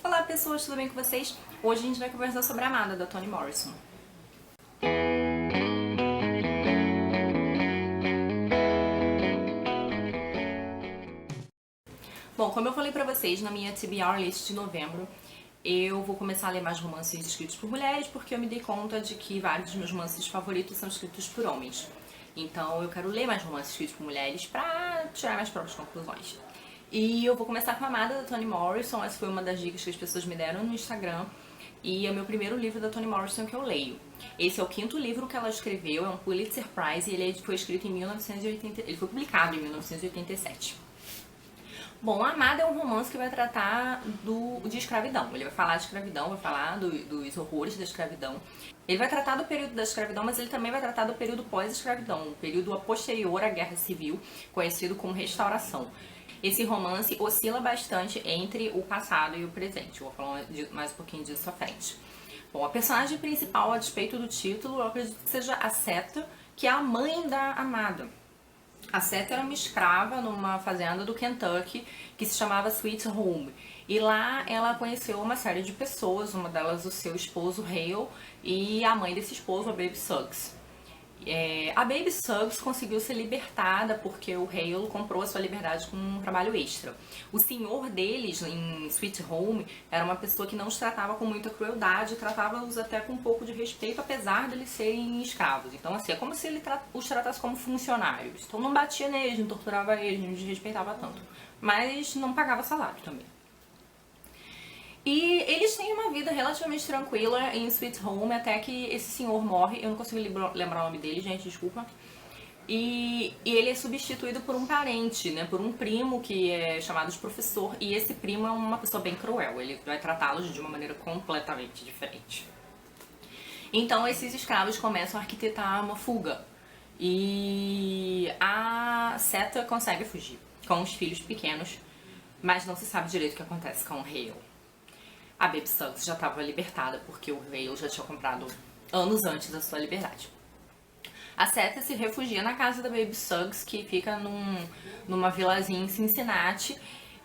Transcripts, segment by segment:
Olá pessoas, tudo bem com vocês? Hoje a gente vai conversar sobre a Amada, da Toni Morrison. Bom, como eu falei pra vocês na minha TBR List de novembro, eu vou começar a ler mais romances escritos por mulheres, porque eu me dei conta de que vários dos meus romances favoritos são escritos por homens. Então eu quero ler mais romances escritos por mulheres pra tirar minhas próprias conclusões. E eu vou começar com a Amada, da Toni Morrison. Essa foi uma das dicas que as pessoas me deram no Instagram. E é o meu primeiro livro da Toni Morrison que eu leio. Esse é o 5º livro que ela escreveu, é um Pulitzer Prize, e ele foi escrito em 1980, ele foi publicado em 1987. Bom, a Amada é um romance que vai tratar de escravidão. Ele vai falar de escravidão, vai falar dos horrores da escravidão. Ele vai tratar do período da escravidão, mas ele também vai tratar do período pós-escravidão, o período posterior à Guerra Civil, conhecido como Restauração. Esse romance oscila bastante entre o passado e o presente. Eu vou falar mais um pouquinho disso à frente. Bom, a personagem principal, a despeito do título, eu acredito que seja a Seta, que é a mãe da Amada. A Seta era uma escrava numa fazenda do Kentucky que se chamava Sweet Home. E lá ela conheceu uma série de pessoas, uma delas o seu esposo Hale e a mãe desse esposo, a Baby Suggs. A Baby Suggs conseguiu ser libertada porque o Hale comprou a sua liberdade com um trabalho extra. O senhor deles, em Sweet Home, era uma pessoa que não os tratava com muita crueldade, tratava-os até com um pouco de respeito, apesar de eles serem escravos. Então, assim, é como se ele os tratasse como funcionários. Então, não batia neles, não torturava eles, não desrespeitava tanto. Mas não pagava salário também. E eles têm uma vida relativamente tranquila em Sweet Home até que esse senhor morre. Eu não consigo lembrar o nome dele, gente, desculpa. E ele é substituído por um parente, né? Por um primo que é chamado de professor. E esse primo é uma pessoa bem cruel. Ele vai tratá-los de uma maneira completamente diferente. Então esses escravos começam a arquitetar uma fuga. E a Seta consegue fugir com os filhos pequenos. Mas não se sabe direito o que acontece com o Hale. A Baby Suggs já estava libertada porque o Hale já tinha comprado anos antes da sua liberdade. A Seta se refugia na casa da Baby Suggs, que fica numa vilazinha em Cincinnati,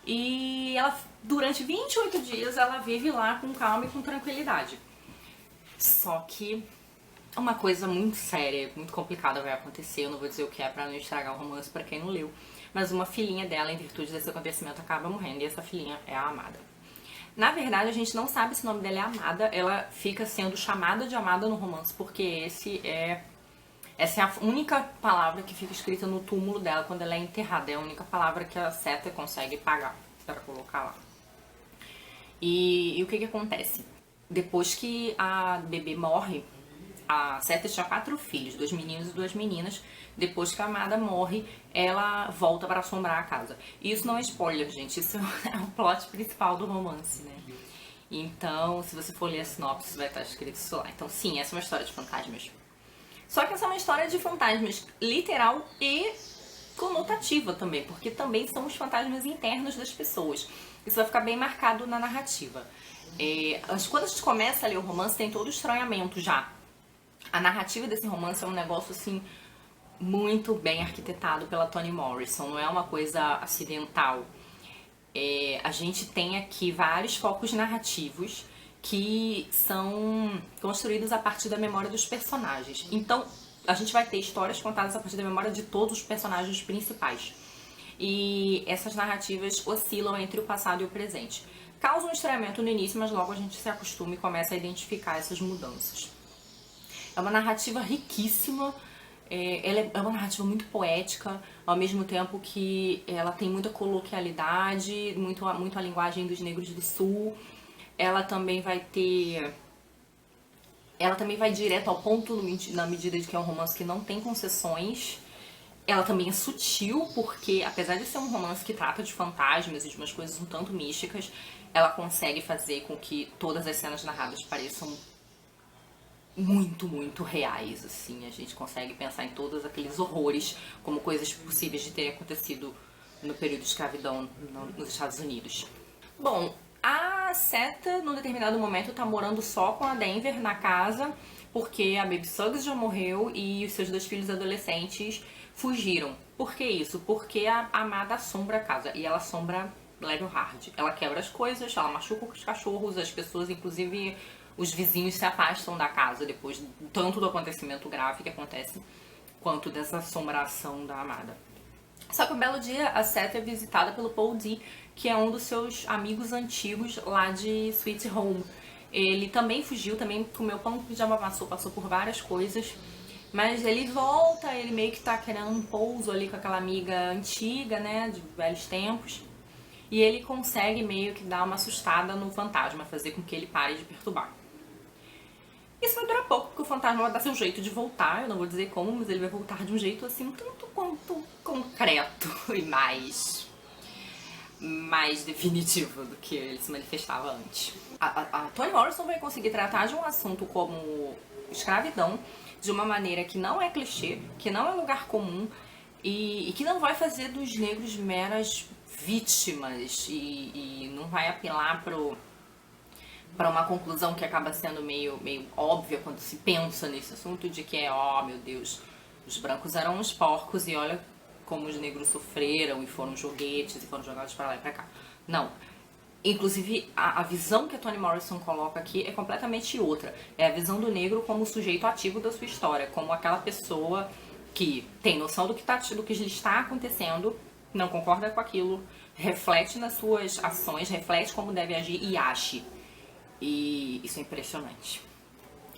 e ela, durante 28 dias ela vive lá com calma e com tranquilidade. Só que uma coisa muito séria, muito complicada vai acontecer. Eu não vou dizer o que é pra não estragar o romance pra quem não leu, mas uma filhinha dela, em virtude desse acontecimento, acaba morrendo, e essa filhinha é a Amada. Na verdade, a gente não sabe se o nome dela é Amada, ela fica sendo chamada de Amada no romance, porque essa é a única palavra que fica escrita no túmulo dela quando ela é enterrada. É a única palavra que a Seta consegue pagar para colocar lá. E o que acontece? Depois que a bebê morre, a Seta tinha 4 filhos, 2 meninos e 2 meninas. Depois que a Amada morre, ela volta para assombrar a casa. E isso não é spoiler, gente. Isso é o plot principal do romance, né? Então, se você for ler a sinopse, vai estar escrito isso lá. Então, sim, essa é uma história de fantasmas. Só que essa é uma história de fantasmas literal e conotativa também, porque também são os fantasmas internos das pessoas. Isso vai ficar bem marcado na narrativa. Quando a gente começa a ler o romance, tem todo o estranhamento já. A narrativa desse romance é um negócio, assim, muito bem arquitetado pela Toni Morrison, não é uma coisa acidental. A gente tem aqui vários focos narrativos que são construídos a partir da memória dos personagens. Então, a gente vai ter histórias contadas a partir da memória de todos os personagens principais. E essas narrativas oscilam entre o passado e o presente. Causa um estranhamento no início, mas logo a gente se acostuma e começa a identificar essas mudanças. É uma narrativa riquíssima, ela é uma narrativa muito poética, ao mesmo tempo que ela tem muita coloquialidade, muito a linguagem dos negros do sul. Ela também vai direto ao ponto na medida de que é um romance que não tem concessões. Ela também é sutil, porque apesar de ser um romance que trata de fantasmas e de umas coisas um tanto místicas, ela consegue fazer com que todas as cenas narradas pareçam muito, muito reais, assim. A gente consegue pensar em todos aqueles horrores como coisas possíveis de terem acontecido no período de escravidão nos Estados Unidos. Bom, a Seta, num determinado momento, tá morando só com a Denver na casa, porque a Baby Suggs já morreu e os seus 2 filhos adolescentes fugiram. Por que isso? Porque a Amada assombra a casa, e ela assombra leve ou hard. Ela quebra as coisas, ela machuca os cachorros, as pessoas, inclusive os vizinhos se afastam da casa depois tanto do acontecimento grave que acontece, quanto dessa assombração da amada. Só que um belo dia a Seth é visitada pelo Paul D, que é um dos seus amigos antigos lá de Sweet Home. Ele também fugiu, também comeu pão que já passou por várias coisas. Mas ele volta, ele meio que tá querendo um pouso ali com aquela amiga antiga, né, de velhos tempos. E ele consegue meio que dar uma assustada no fantasma, fazer com que ele pare de perturbar. Isso vai durar pouco, porque o fantasma vai dar seu jeito de voltar, eu não vou dizer como, mas ele vai voltar de um jeito assim, um tanto quanto concreto e mais definitivo do que ele se manifestava antes. A Toni Morrison vai conseguir tratar de um assunto como escravidão de uma maneira que não é clichê, que não é lugar comum e que não vai fazer dos negros meras vítimas e não vai apelar para uma conclusão que acaba sendo meio óbvia quando se pensa nesse assunto de que meu Deus, os brancos eram uns porcos e olha como os negros sofreram e foram joguetes e foram jogados para lá e para cá. Não. Inclusive, a visão que a Toni Morrison coloca aqui é completamente outra. É a visão do negro como sujeito ativo da sua história, como aquela pessoa que tem noção do que lhe está acontecendo, não concorda com aquilo, reflete nas suas ações, reflete como deve agir e age. E isso é impressionante.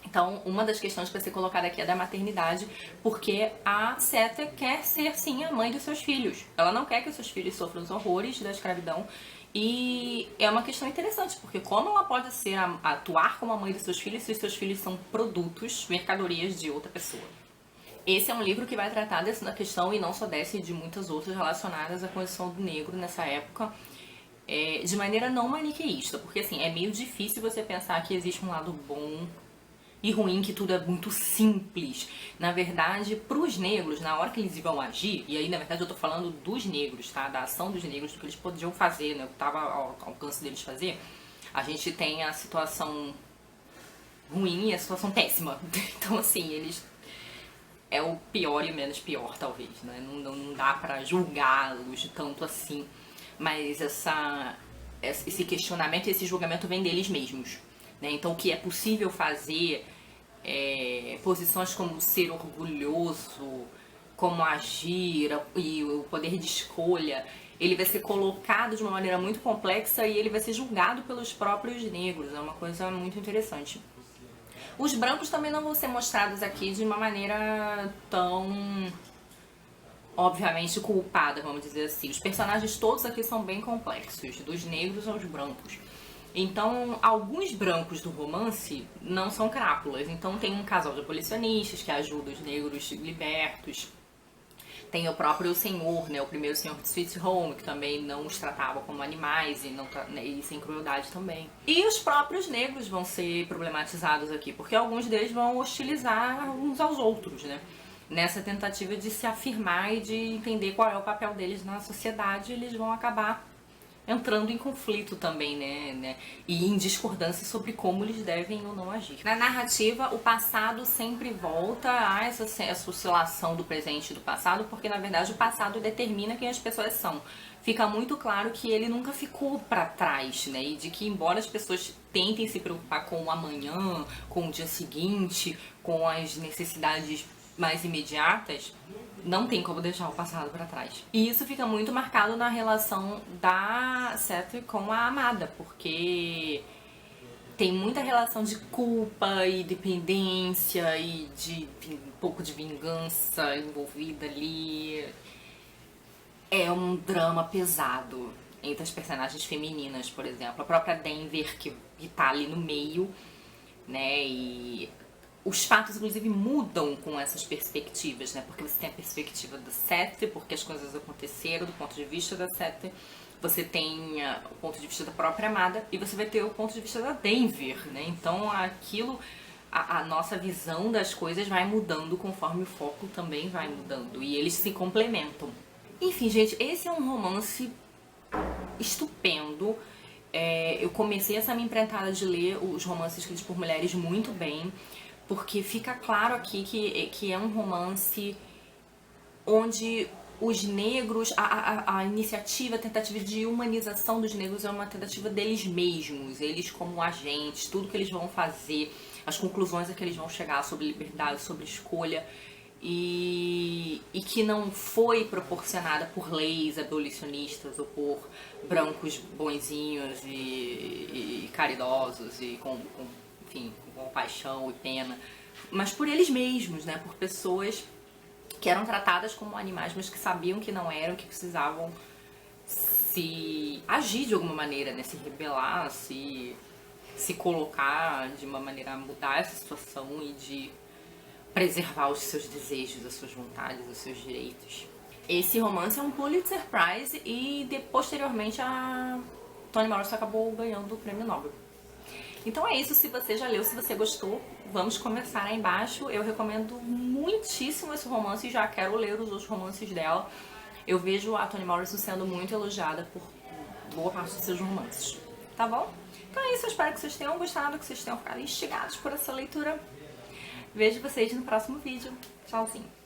Então, uma das questões que vai ser colocada aqui é da maternidade, porque a Seth quer ser, sim, a mãe dos seus filhos. Ela não quer que os seus filhos sofram os horrores da escravidão. E é uma questão interessante, porque como ela pode atuar como a mãe dos seus filhos se os seus filhos são produtos, mercadorias de outra pessoa? Esse é um livro que vai tratar dessa questão, e não só dessa, e de muitas outras relacionadas à condição do negro nessa época, de maneira não maniqueísta, porque assim, é meio difícil você pensar que existe um lado bom e ruim, que tudo é muito simples. Na verdade, pros negros, na hora que eles vão agir, e aí na verdade eu tô falando dos negros, tá? Da ação dos negros, do que eles podiam fazer, né? O que tava ao alcance deles fazer, a gente tem a situação ruim e a situação péssima. Então assim, eles... é o pior e o menos pior, talvez, né? Não dá pra julgá-los tanto assim. Mas esse questionamento, esse julgamento vem deles mesmos, né? Então o que é possível fazer, posições como ser orgulhoso, como agir e o poder de escolha, ele vai ser colocado de uma maneira muito complexa e ele vai ser julgado pelos próprios negros. É uma coisa muito interessante. Os brancos também não vão ser mostrados aqui de uma maneira tão... obviamente culpada, vamos dizer assim. Os personagens todos aqui são bem complexos, dos negros aos brancos. Então, alguns brancos do romance não são crápulas. Então tem um casal de abolicionistas que ajuda os negros libertos. Tem o próprio senhor, né, o primeiro senhor de Sweet Home, que também não os tratava como animais e sem crueldade também. E os próprios negros vão ser problematizados aqui, porque alguns deles vão hostilizar uns aos outros, né? Nessa tentativa de se afirmar e de entender qual é o papel deles na sociedade, eles vão acabar entrando em conflito também, né? E em discordância sobre como eles devem ou não agir. Na narrativa, o passado sempre volta a essa oscilação do presente e do passado, porque na verdade o passado determina quem as pessoas são. Fica muito claro que ele nunca ficou para trás, né? E de que embora as pessoas tentem se preocupar com o amanhã, com o dia seguinte, com as necessidades mais imediatas, não tem como deixar o passado para trás. E isso fica muito marcado na relação da Seth com a amada, porque tem muita relação de culpa e dependência e de um pouco de vingança envolvida ali. É um drama pesado entre as personagens femininas, por exemplo. A própria Denver, que tá ali no meio, né, e... os fatos, inclusive, mudam com essas perspectivas, né? Porque você tem a perspectiva da Seth, porque as coisas aconteceram do ponto de vista da Seth. Você tem o ponto de vista da própria amada e você vai ter o ponto de vista da Denver, né? Então, a nossa visão das coisas vai mudando conforme o foco também vai mudando. E eles se complementam. Enfim, gente, esse é um romance estupendo. Eu comecei essa minha empreitada de ler os romances escritos por mulheres muito bem, porque fica claro aqui que é um romance onde os negros, a iniciativa, a tentativa de humanização dos negros é uma tentativa deles mesmos, eles como agentes, tudo que eles vão fazer, as conclusões a que eles vão chegar sobre liberdade, sobre escolha, e que não foi proporcionada por leis abolicionistas ou por brancos bonzinhos e caridosos e enfim, com paixão e pena, mas por eles mesmos, né? Por pessoas que eram tratadas como animais, mas que sabiam que não eram, que precisavam se agir de alguma maneira, né? Se rebelar, se colocar de uma maneira a mudar essa situação e de preservar os seus desejos, as suas vontades, os seus direitos. Esse romance é um Pulitzer Prize e posteriormente a Toni Morrison acabou ganhando o prêmio Nobel. Então é isso, se você já leu, se você gostou, vamos começar aí embaixo. Eu recomendo muitíssimo esse romance e já quero ler os outros romances dela. Eu vejo a Toni Morrison sendo muito elogiada por boa parte dos seus romances. Tá bom? Então é isso, eu espero que vocês tenham gostado, que vocês tenham ficado instigados por essa leitura. Vejo vocês no próximo vídeo. Tchauzinho!